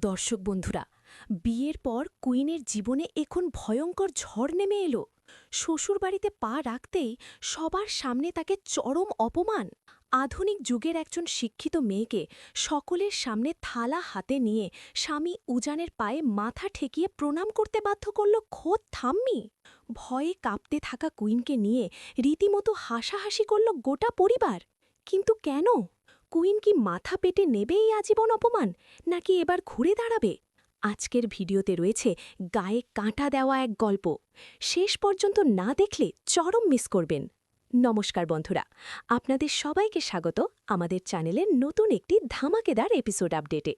দর্শক বন্ধুরা, বিয়ের পর কুইনের জীবনে এখন ভয়ঙ্কর ঝড় নেমে এলো। শ্বশুরবাড়িতে পা রাখতেই সবার সামনে তাকে চরম অপমান। আধুনিক যুগের একজন শিক্ষিত মেয়েকে সকলের সামনে থালা হাতে নিয়ে স্বামী উজানের পায়ে মাথা ঠেকিয়ে প্রণাম করতে বাধ্য করল খোদ ঠাম্মি। ভয়ে কাঁপতে থাকা কুইনকে নিয়ে রীতিমতো হাসাহাসি করল গোটা পরিবার। কিন্তু কেন? কুইন কি মাথা পেতে নেবে এই আজীবন অপমান, নাকি এবার ঘুরে দাঁড়াবে? আজকের ভিডিওতে রয়েছে গায়ে কাঁটা দেওয়া এক গল্প। শেষ পর্যন্ত না দেখলে চরম মিস করবেন। নমস্কার বন্ধুরা, আপনাদের সবাইকে স্বাগত আমাদের চ্যানেলের নতুন একটি ধামাকেদার এপিসোড আপডেটে।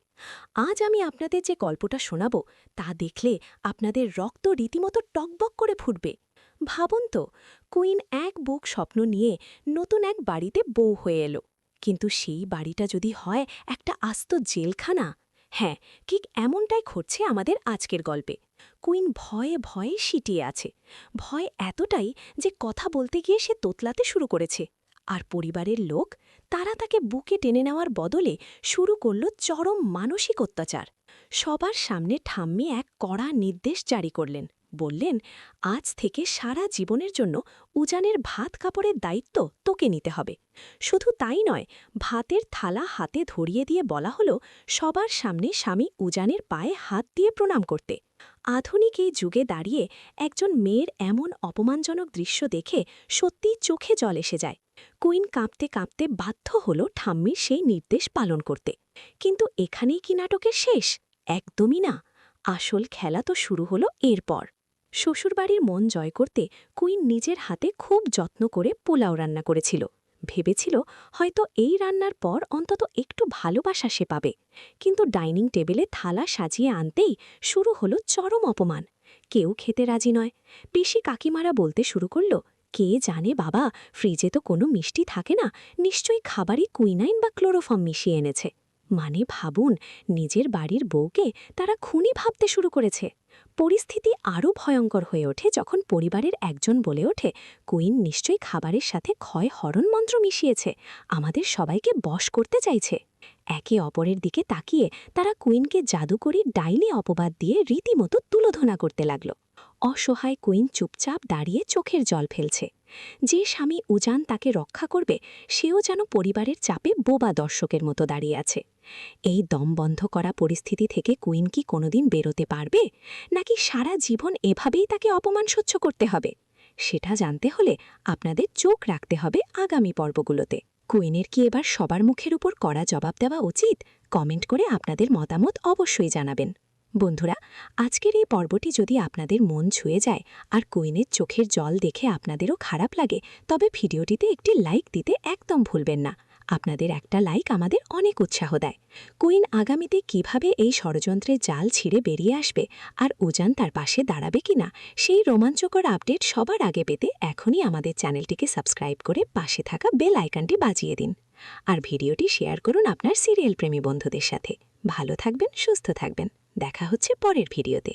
আজ আমি আপনাদের যে গল্পটা শোনাব তা দেখলে আপনাদের রক্ত রীতিমতো টকবক করে ফুটবে। ভাবুন তো, কুইন এক বুক স্বপ্ন নিয়ে নতুন এক বাড়িতে বউ হয়ে এলো, কিন্তু সেই বাড়িটা যদি হয় একটা আস্ত জেলখানা। হ্যাঁ, ঠিক এমনটাই ঘটছে আমাদের আজকের গল্পে। কুইন ভয়ে ভয়ে সিটিয়ে আছে। ভয় এতটাই যে কথা বলতে গিয়ে সে তোতলাতে শুরু করেছে। আর পরিবারের লোক, তারা তাকে বুকে টেনে নেওয়ার বদলে শুরু করল চরম মানসিক অত্যাচার। সবার সামনে ঠাম্মি এক কড়া নির্দেশ জারি করলেন। বললেন, আজ থেকে সারা জীবনের জন্য উজানের ভাত কাপড়ের দায়িত্ব তোকে নিতে হবে। শুধু তাই নয়, ভাতের থালা হাতে ধরিয়ে দিয়ে বলা হলো সবার সামনে স্বামী উজানের পায়ে হাত দিয়ে প্রণাম করতে। আধুনিক এই যুগে দাঁড়িয়ে একজন মেয়ের এমন অপমানজনক দৃশ্য দেখে সত্যিই চোখে জল এসে যায়। কুইন কাঁপতে কাঁপতে বাধ্য হল ঠাম্মির সেই নির্দেশ পালন করতে। কিন্তু এখানেই কি নাটকের শেষ? একদমই না। আসল খেলা তো শুরু হলো এরপর। শ্বশুরবাড়ির মন জয় করতে কুইন নিজের হাতে খুব যত্ন করে পোলাও রান্না করেছিল। ভেবেছিল হয়তো এই রান্নার পর অন্তত একটু ভালোবাসা সে পাবে। কিন্তু ডাইনিং টেবিলে থালা সাজিয়ে আনতেই শুরু হলো চরম অপমান। কেউ খেতে রাজি নয়। পিসি কাকিমারা বলতে শুরু করল, কে জানে বাবা, ফ্রিজে তো কোনো মিষ্টি থাকে না, নিশ্চয়ই খাবারই কুইনাইন বা ক্লোরোফর্ম মিশিয়ে এনেছে। মানে ভাবুন, নিজের বাড়ির বউকে তারা খুনি ভাবতে শুরু করেছে। পরিস্থিতি আরও ভয়ঙ্কর হয়ে ওঠে যখন পরিবারের একজন বলে ওঠে, কুইন নিশ্চয়ই খাবারের সাথে ক্ষয় হরণ মন্ত্র মিশিয়েছে, আমাদের সবাইকে বশ করতে চাইছে। একে অপরের দিকে তাকিয়ে তারা কুইনকে জাদুকরি ডাইনি অপবাদ দিয়ে রীতিমতো তুলোধনা করতে লাগল। অসহায় কুইন চুপচাপ দাঁড়িয়ে চোখের জল ফেলছে। যে স্বামী উজান তাকে রক্ষা করবে, সেও যেন পরিবারের চাপে বোবা দর্শকের মতো দাঁড়িয়ে আছে। এই দম বন্ধ করা পরিস্থিতি থেকে কুইন কি কোনোদিন বেরোতে পারবে, নাকি সারা জীবন এভাবেই তাকে অপমান সহ্য করতে হবে? সেটা জানতে হলে আপনাদের চোখ রাখতে হবে আগামী পর্বগুলোতে। কুইনের কি এবার সবার মুখের উপর কড়া জবাব দেওয়া উচিত? কমেন্ট করে আপনাদের মতামত অবশ্যই জানাবেন। বন্ধুরা, আজকের এই পর্বটি যদি আপনাদের মন ছুঁয়ে যায় আর কুইনের চোখের জল দেখে আপনাদেরও খারাপ লাগে, তবে ভিডিওটিতে একটি লাইক দিতে একদম ভুলবেন না। আপনাদের একটা লাইক আমাদের অনেক উৎসাহ দেয়। কুইন আগামীতে কিভাবে এই ষড়যন্ত্রের জাল ছিঁড়ে বেরিয়ে আসবে আর উজান তার পাশে দাঁড়াবে কিনা, সেই রোমাঞ্চকর আপডেট সবার আগে পেতে এখনই আমাদের চ্যানেলটিকে সাবস্ক্রাইব করে পাশে থাকা বেল আইকনটি বাজিয়ে দিন। আর ভিডিওটি শেয়ার করুন আপনার সিরিয়াল প্রেমী বন্ধুদের সাথে। ভালো থাকবেন, সুস্থ থাকবেন। দেখা হচ্ছে পরের ভিডিওতে।